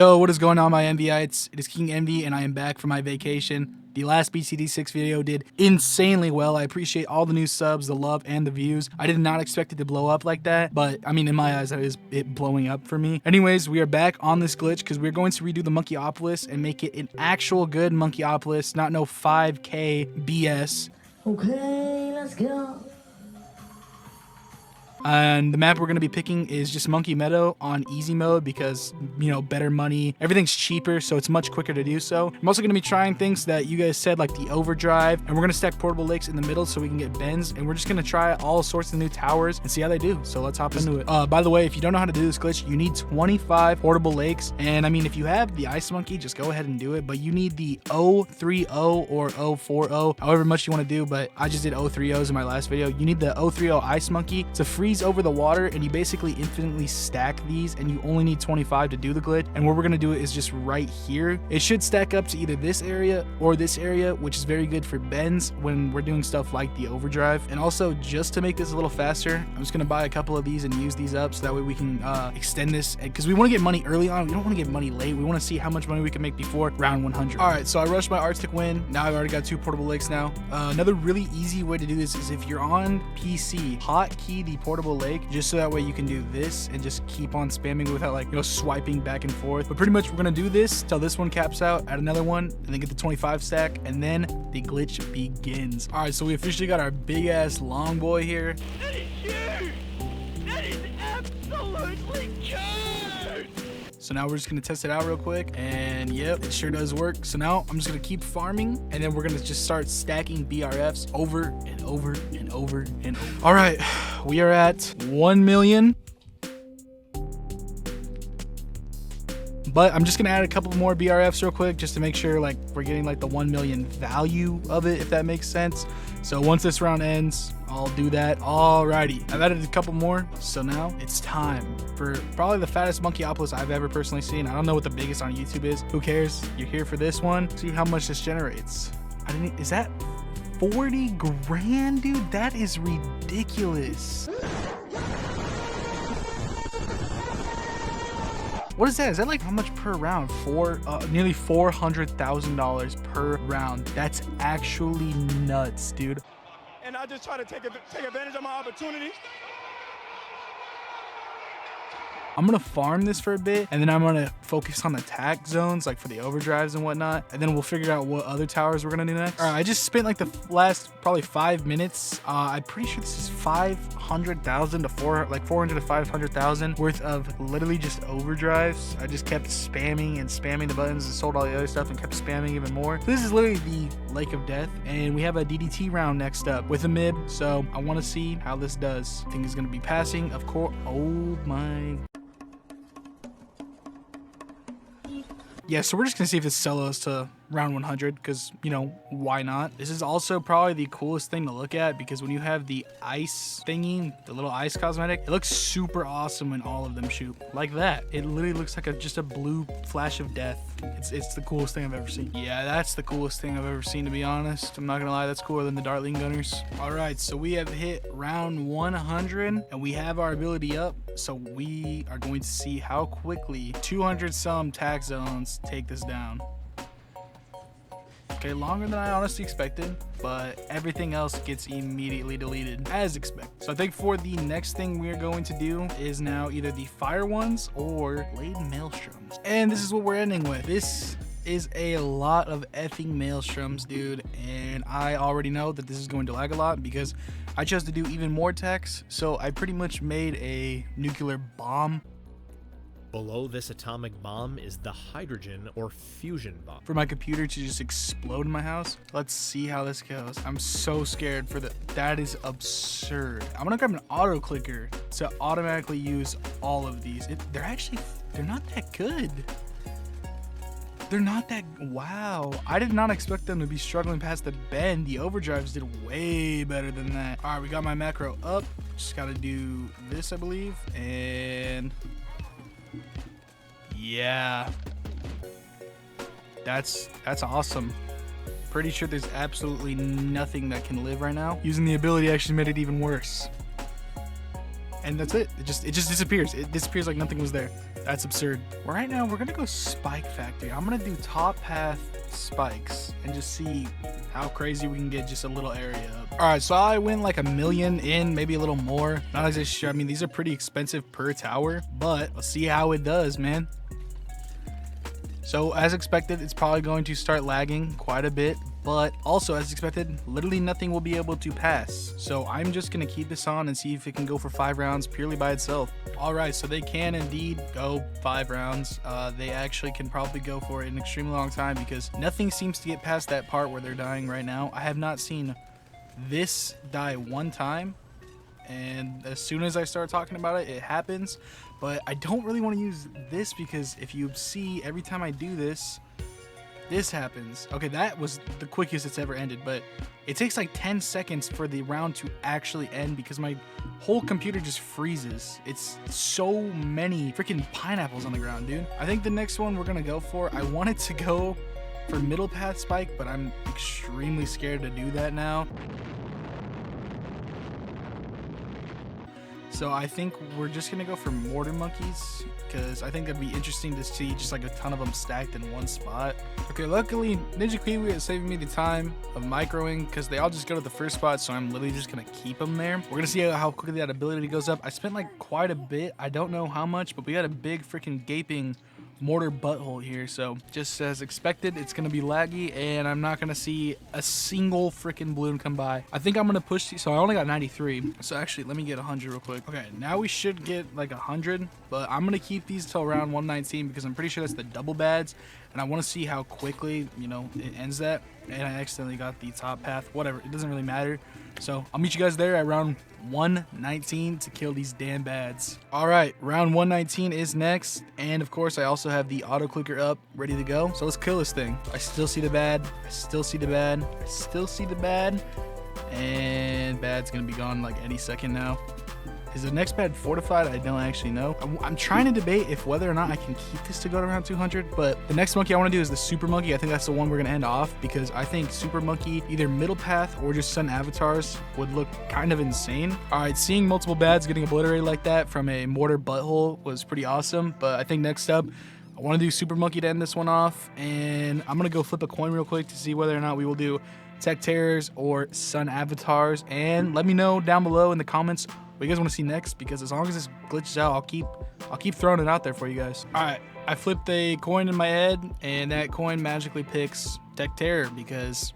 Yo, what is going on, my MVites? It is King MV, and I am back from my vacation. The last BTD6 video did insanely well. I appreciate all the new subs, the love, and the views. I did not expect it to blow up like that, but I mean, in my eyes, that is it blowing up for me. Anyways, we are back on this glitch because we're going to redo the Monkeyopolis and make it an actual good Monkeyopolis, not no 5K BS. Okay, let's go. And the map we're going to be picking is just Monkey Meadow on easy mode because, you know, better money. Everything's cheaper, so it's much quicker to do so. I'm also going to be trying things that you guys said, like the overdrive. And we're going to stack portable lakes in the middle so we can get bends. And we're just going to try all sorts of new towers and see how they do. So let's hop into it. By the way, if you don't know how to do this glitch, you need 25 portable lakes. And I mean, if you have the Ice Monkey, just go ahead and do it. But you need the 030 or 040, however much you want to do. But I just did 030s in my last video. You need the 030 Ice Monkey to freeze over the water, and you basically infinitely stack these, and you only need 25 to do the glitch. And where we're going to do it is just right here. It should stack up to either this area or this area, which is very good for bends when we're doing stuff like the overdrive. And also, just to make this a little faster, I'm just going to buy a couple of these and use these up so that way we can extend this, because we want to get money early on. We don't want to get money late. We want to see how much money we can make before round 100. All right, so I rushed my Arctic win. Now I've already got 2 portable lakes now. Another really easy way to do this is if you're on PC, hotkey the portable lake, just so that way you can do this and just keep on spamming without, like, you know, swiping back and forth. But pretty much we're gonna do this till this one caps out, add another one, and then get the 25 stack, and then the glitch begins. All right, so we officially got our big ass long boy here. That is huge! That is absolutely huge! So now we're just gonna test it out real quick, and yep, it sure does work. So now I'm just gonna keep farming, and then we're gonna just start stacking BRFs over and over and over and over. All right, we are at 1 million. But I'm just gonna add a couple more BRFs real quick just to make sure, like, we're getting like the 1 million value of it, if that makes sense. So once this round ends, I'll do that. Alrighty, I've added a couple more, so now it's time for probably the fattest Monkeyopolis I've ever personally seen. I don't know what the biggest on YouTube is. Who cares? You're here for this one. See how much this generates. Is that 40 grand, dude? That is ridiculous. What is that? Is that like how much per round? Nearly $400,000 per round. That's actually nuts, dude. And I just try to take advantage of my opportunity. I'm gonna farm this for a bit, and then I'm gonna focus on the attack zones, like for the overdrives and whatnot, and then we'll figure out what other towers we're gonna do next. All right, I just spent like the last probably 5 minutes. I'm pretty sure this is 500,000 to 400 to 500,000 worth of literally just overdrives. I just kept spamming and spamming the buttons and sold all the other stuff and kept spamming even more. So this is literally the Lake of Death, and we have a DDT round next up with a mid. So I want to see how this does. I think it's gonna be passing, of course. Oh my. Yeah, so we're just gonna see if this solos to round 100, because, you know, why not? This is also probably the coolest thing to look at, because when you have the ice thingy, the little ice cosmetic, it looks super awesome when all of them shoot like that. It literally looks like just a blue flash of death. It's the coolest thing I've ever seen. Yeah, that's the coolest thing I've ever seen, to be honest. I'm not gonna lie, that's cooler than the Dartling Gunners. All right, so we have hit round 100, and we have our ability up, so we are going to see how quickly 200 some tax zones take this down. Okay, longer than I honestly expected, but everything else gets immediately deleted as expected. So I think for the next thing we're going to do is now either the fire ones or laden maelstroms. And this is what we're ending with. This is a lot of effing maelstroms, dude, and I already know that this is going to lag a lot because I chose to do even more tax. So I pretty much made a nuclear bomb. Below this atomic bomb is the hydrogen or fusion bomb. For my computer to just explode in my house. Let's see how this goes. I'm so scared for that is absurd. I'm gonna grab an auto clicker to automatically use all of these. They're not that good. They're not that, wow. I did not expect them to be struggling past the bend. The overdrives did way better than that. All right, we got my macro up. Just gotta do this, I believe, and yeah, that's awesome. Pretty sure there's absolutely nothing that can live right now. Using the ability actually made it even worse. and that's it. It just disappears. It disappears like nothing was there. That's absurd. Right now, we're gonna go Spike Factory. I'm gonna do top path spikes and just see how crazy we can get just a little area up. All right, so I win like 1 million in, maybe a little more. Not exactly sure. I mean, these are pretty expensive per tower, but let's see how it does, man. So as expected, it's probably going to start lagging quite a bit, but also as expected, literally nothing will be able to pass. So I'm just gonna keep this on and see if it can go for 5 rounds purely by itself. All right, so they can indeed go 5 rounds. They actually can probably go for an extremely long time because nothing seems to get past that part where they're dying right now. I have not seen this die one time, and as soon as I start talking about it, it happens. But I don't really want to use this because if you see, every time I do this, this happens. Okay, that was the quickest it's ever ended, but it takes like 10 seconds for the round to actually end because my whole computer just freezes. It's so many freaking pineapples on the ground, dude. I think the next one we're gonna go for, I wanted to go for middle path spike, but I'm extremely scared to do that now. So I think we're just gonna go for mortar monkeys because I think that'd be interesting to see just like a ton of them stacked in one spot. Okay, luckily Ninja Kiwi is saving me the time of microing because they all just go to the first spot, so I'm literally just gonna keep them there. We're gonna see how quickly that ability goes up. I spent like quite a bit. I don't know how much, but we got a big freaking gaping mortar butthole here, so just as expected, it's gonna be laggy and I'm not gonna see a single freaking balloon come by. I think I'm gonna push these, so I only got 93, so actually let me get 100 real quick. Okay, now we should get like 100, but I'm gonna keep these till around 119 because I'm pretty sure that's the double bads, and I want to see how quickly, you know, it ends that. And I accidentally got the top path, whatever, it doesn't really matter. So I'll meet you guys there at round 119 to kill these damn bads. All right, round 119 is next, and of course I also have the auto clicker up ready to go. So let's kill this thing. I still see the bad, I still see the bad, I still see the bad, and bad's gonna be gone like any second now. Is the next bad fortified? I don't actually know. I'm trying to debate if whether or not I can keep this to go to around 200, but the next monkey I want to do is the super monkey. I think that's the one we're going to end off because I think super monkey, either middle path or just sun avatars, would look kind of insane. All right, seeing multiple bads getting obliterated like that from a mortar butthole was pretty awesome, but I think next up, I want to do super monkey to end this one off, and I'm going to go flip a coin real quick to see whether or not we will do tech terrors or sun avatars, and let me know down below in the comments what you guys want to see next, because as long as this glitches out, I'll keep throwing it out there for you guys. All right, I flipped a coin in my head, and that coin magically picks Tech Terror because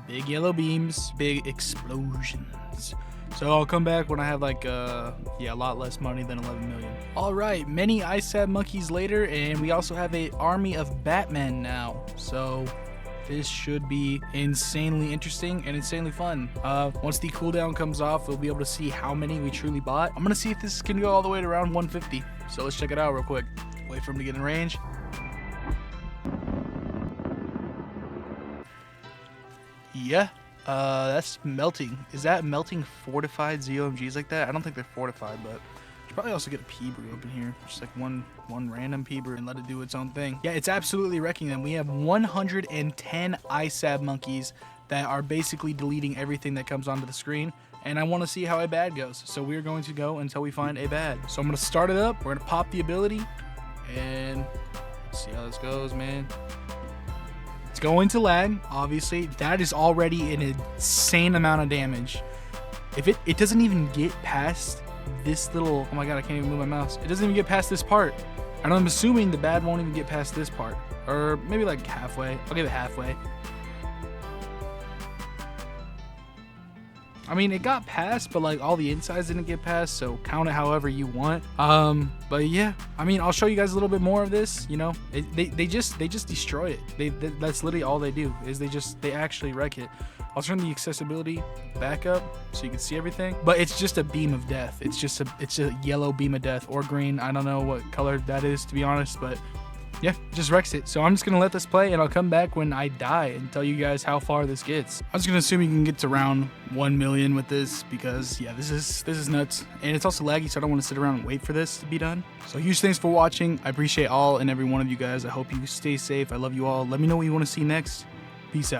big yellow beams, big explosions. So I'll come back when I have like a lot less money than 11 million. All right, many ISAB monkeys later, and we also have an army of Batmen now. So this should be insanely interesting and insanely fun. Once the cooldown comes off, we'll be able to see how many we truly bought. I'm gonna see if this can go all the way to around 150. So let's check it out real quick. Wait for him to get in range. Yeah, that's melting. Is that melting fortified ZOMGs like that? I don't think they're fortified, but should probably also get a P-brew up in here. Just like one random P-brew and let it do its own thing. Yeah, it's absolutely wrecking them. We have 110 ISAB monkeys that are basically deleting everything that comes onto the screen. And I want to see how a bad goes. So we're going to go until we find a bad. So I'm going to start it up. We're going to pop the ability and see how this goes, man. It's going to lag, obviously. That is already an insane amount of damage. If it doesn't even get past this little, oh my god, I can't even move my mouse. It doesn't even get past this part. And I'm assuming the bad won't even get past this part. Or maybe like halfway. I'll give it halfway. I mean, it got past, but like all the insides didn't get past, so count it however you want. But yeah, I mean, I'll show you guys a little bit more of this. You know, they just destroy it. That's literally all they do, is they actually wreck it. I'll turn the accessibility back up so you can see everything, but it's just a beam of death. It's a yellow beam of death, or green. I don't know what color that is, to be honest, but yeah, it just wrecks it. So I'm just gonna let this play, and I'll come back when I die and tell you guys how far this gets. I'm just gonna assume you can get to around 1 million with this, because yeah, this is nuts, and it's also laggy, so I don't want to sit around and wait for this to be done. So huge thanks for watching. I appreciate all and every one of you guys. I hope you stay safe. I love you all. Let me know what you want to see next. Peace out.